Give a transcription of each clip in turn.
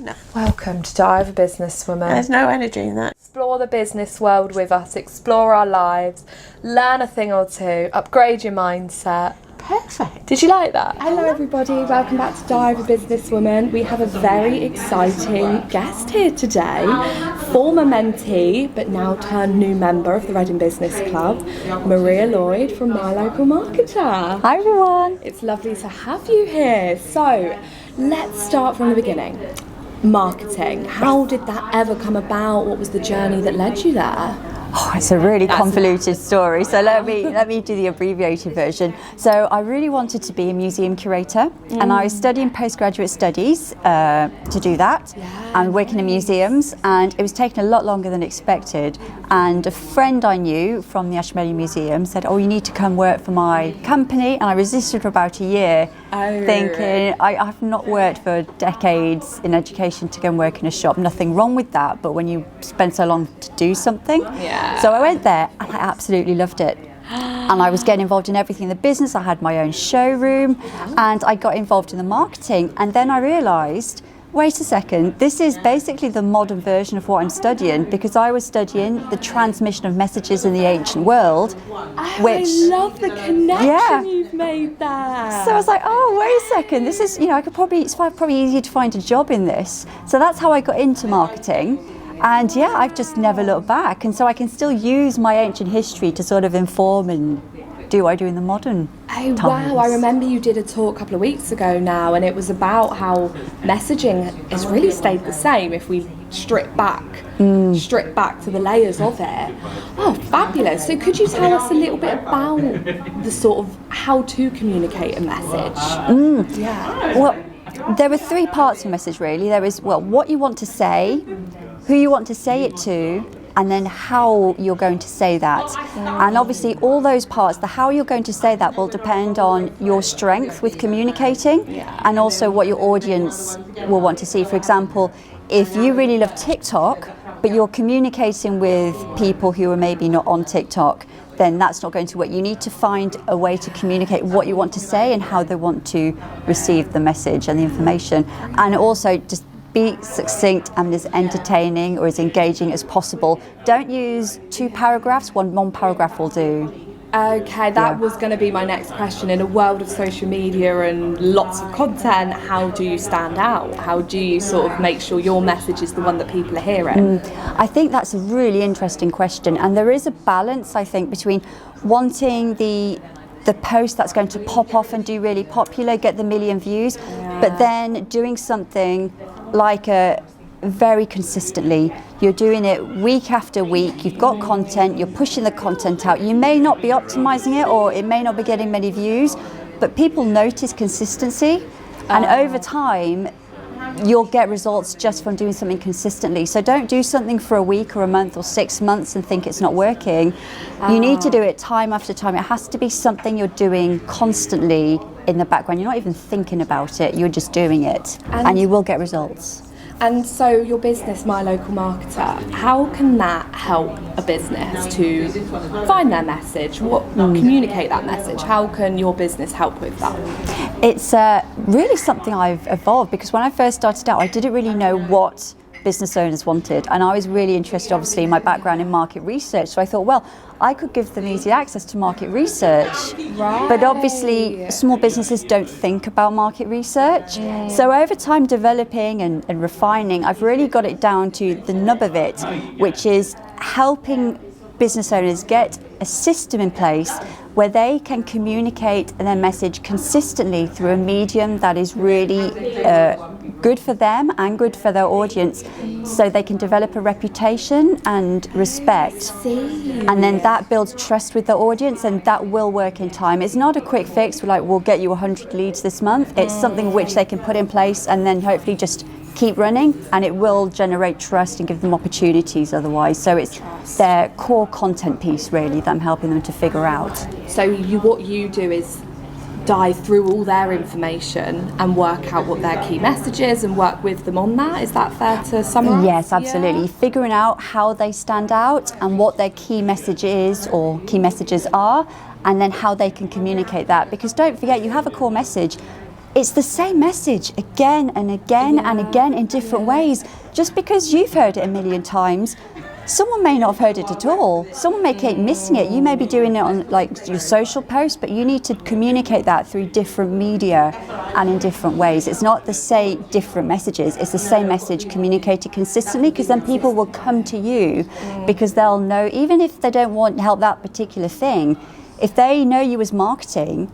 everyone. Welcome to Dive a Businesswoman. There's no energy in that. Explore the business world with us, explore our lives, learn a thing or two, upgrade your mindset. Perfect. Did you like that? Hello everybody, welcome back to Dive a Businesswoman. We have a very exciting guest here today, former mentee but now turned new member of the Reading Business Club, Maria Lloyd from My Local Marketer. Hi everyone. It's lovely to have you here. So let's start from the beginning. Marketing, how did that ever come about? What was the journey that led you there? Oh, it's a really convoluted story, so let me do the abbreviated version. So I really wanted to be a museum curator, and I was studying postgraduate studies to do that, and working in museums, and it was taking a lot longer than expected. And a friend I knew from the Ashmolean Museum said, "Oh, you need to come work for my company," and I resisted for about a year, thinking I've not worked for decades in education to go and work in a shop. Nothing wrong with that, but when you spend so long to do something. So I went there and I absolutely loved it. And I was getting involved in everything in the business. I had my own showroom and I got involved in the marketing. And then I realised, wait a second, this is basically the modern version of what I'm studying, because I was studying the transmission of messages in the ancient world. I love the connection you've made there. So I was like, oh, wait a second, this is, it's probably easier to find a job in this. So that's how I got into marketing. And I've just never looked back. And so I can still use my ancient history to sort of inform and do what I do in the modern times. Wow, I remember you did a talk a couple of weeks ago now, and it was about how messaging has really stayed the same if we strip back to the layers of it. Oh, fabulous. So could you tell us a little bit about the sort of how to communicate a message? Well, there are three parts of a message really. There is, what you want to say, who you want to say it to, and then how you're going to say that. And obviously all those parts, the how you're going to say that will depend on your strength with communicating and also what your audience will want to see. For example, if you really love TikTok, but you're communicating with people who are maybe not on TikTok, then that's not going to work. You need to find a way to communicate what you want to say and how they want to receive the message and the information. And also just be succinct and as entertaining or as engaging as possible. Don't use two paragraphs, one paragraph will do. Okay, that was going to be my next question. In a world of social media and lots of content, how do you stand out? How do you sort of make sure your message is the one that people are hearing? I think that's a really interesting question, and there is a balance, I think, between wanting the post that's going to pop off and do really popular, get the million views, but then doing something like very consistently. You're doing it week after week, you've got content, you're pushing the content out. You may not be optimizing it or it may not be getting many views, but people notice consistency, and over time you'll get results just from doing something consistently. So don't do something for a week or a month or 6 months and think it's not working. You need to do it time after time. It has to be something you're doing constantly in the background. You're not even thinking about it, you're just doing it, and you will get results. And so your business, My Local Marketer, how can that help a business to find their message, communicate that message? How can your business help with that? It's really something I've evolved, because when I first started out, I didn't really know what business owners wanted, and I was really interested, obviously, in my background in market research. So I thought, well, I could give them easy access to market research, but obviously small businesses don't think about market research. So over time, developing and refining, I've really got it down to the nub of it, which is helping business owners get a system in place where they can communicate their message consistently through a medium that is really good for them and good for their audience, so they can develop a reputation and respect. And then that builds trust with the audience, and that will work in time. It's not a quick fix, we'll get you 100 leads this month. It's something which they can put in place and then hopefully just keep running, and it will generate trust and give them opportunities otherwise. So it's their core content piece really that I'm helping them to figure out. So what you do is dive through all their information and work out what their key message is and work with them on that. Is that fair to summarise? Yes, absolutely. Yeah. Figuring out how they stand out and what their key message is or key messages are, and then how they can communicate that. Because don't forget, you have a core message, it's the same message again and again and again in different ways. Just because you've heard it a million times, someone may not have heard it at all. Someone may keep missing it. You may be doing it on like your social post, but you need to communicate that through different media and in different ways. It's not the same different messages. It's the same message communicated consistently, because then people will come to you because they'll know, even if they don't want help that particular thing, if they know you as marketing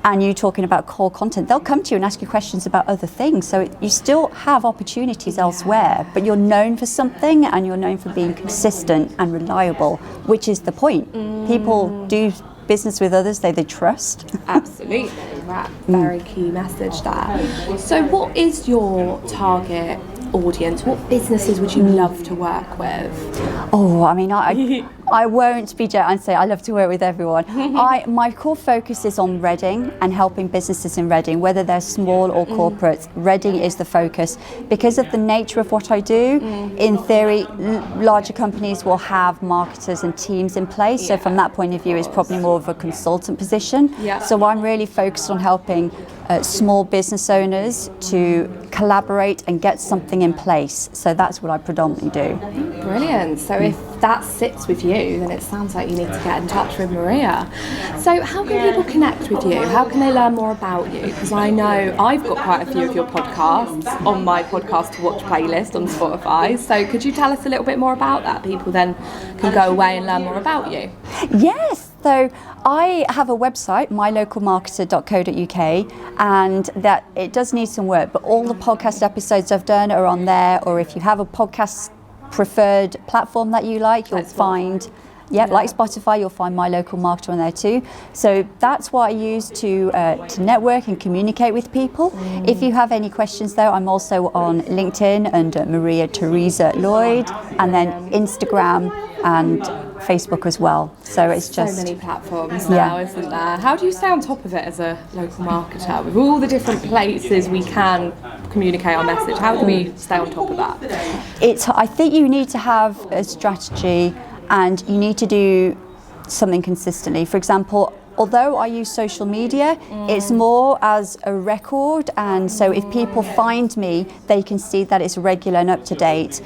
and you talking about core content, they'll come to you and ask you questions about other things. So you still have opportunities elsewhere, but you're known for something, and you're known for being consistent and reliable, which is the point. People do business with others they trust. Absolutely, right. Very key message there. So what is your target audience? What businesses would you love to work with? Oh, I mean, I won't be and say I love to work with everyone. My core focus is on Reading and helping businesses in Reading, whether they're small or corporate. Reading is the focus because of the nature of what I do. In theory, larger companies will have marketers and teams in place. So from that point of view, it's probably more of a consultant position. So I'm really focused on helping small business owners to collaborate and get something in place. So that's what I predominantly do. Brilliant. So if that sits with you, then it sounds like you need to get in touch with Maria. So how can people connect with you? How can they learn more about you? Because I know I've got quite a few of your podcasts on my podcast to watch playlist on Spotify. So could you tell us a little bit more about that? People then can go away and learn more about you. Yes. So I have a website, mylocalmarketer.co.uk, and that it does need some work, but all the podcast episodes I've done are on there. Or if you have a podcast preferred platform that you like, you'll find, like Spotify, you'll find My Local Marketer on there too. So that's what I use to network and communicate with people. If you have any questions though, I'm also on LinkedIn under Maria Teresa Lloyd, and then Instagram and Facebook as well. So it's just so many platforms now, isn't there? How do you stay on top of it as a local marketer with all the different places we can communicate our message? How do we stay on top of that? I think you need to have a strategy, and you need to do something consistently. For example, although I use social media, it's more as a record, and so if people find me, they can see that it's regular and up to date.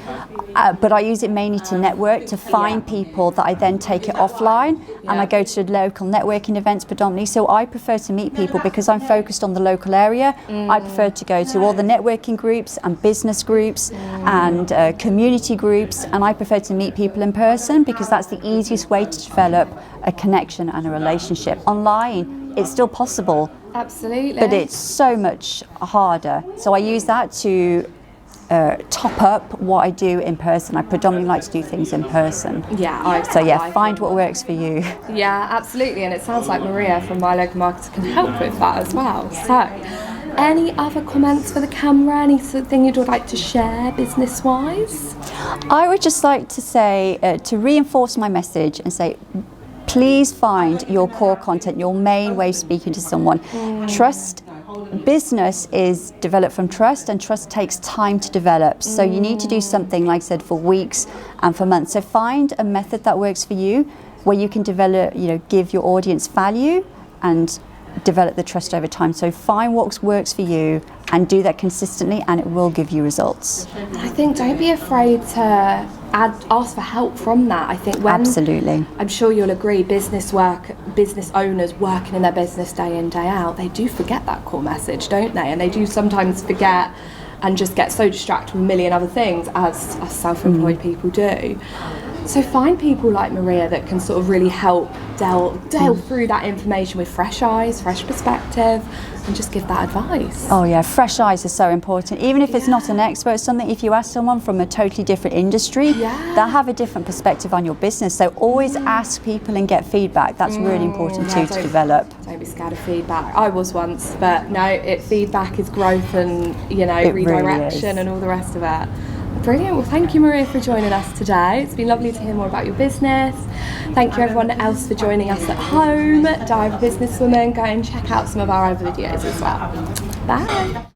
But I use it mainly to network, to find people that I then take it offline, and I go to local networking events predominantly. So I prefer to meet people because I'm focused on the local area. I prefer to go to all the networking groups and business groups and community groups, and I prefer to meet people in person because that's the easiest way to develop a connection and a relationship. Online, it's still possible. Absolutely. But it's so much harder. So I use that to top up what I do in person. I predominantly like to do things in person. Find what works for you. Yeah, absolutely. And it sounds like Maria from My Local Marketer can help with that as well. So, any other comments for the camera? Anything you'd like to share business-wise? I would just like to say, to reinforce my message and say, please find your core content, your main way of speaking to someone. Trust. Business is developed from trust, and trust takes time to develop. So you need to do something, like I said, for weeks and for months. So find a method that works for you, where you can develop, give your audience value and develop the trust over time. So find what works for you and do that consistently, and it will give you results. I think don't be afraid to ask for help from that. I think absolutely, I'm sure you'll agree, business owners working in their business day in, day out, they do forget that core message, don't they? And they do sometimes forget and just get so distracted with a million other things, as self-employed people do. So find people like Maria that can sort of really help delve through that information with fresh eyes, fresh perspective, and just give that advice. Oh yeah, fresh eyes is so important. Even if it's not an expert, something, if you ask someone from a totally different industry, they'll have a different perspective on your business. So always ask people and get feedback. That's really important too, to develop. Don't be scared of feedback. I was once, but no, feedback is growth and redirection really and all the rest of it. Brilliant. Well, thank you, Maria, for joining us today. It's been lovely to hear more about your business. Thank you, everyone else, for joining us at home. Dive Businesswoman. Go and check out some of our other videos as well. Bye.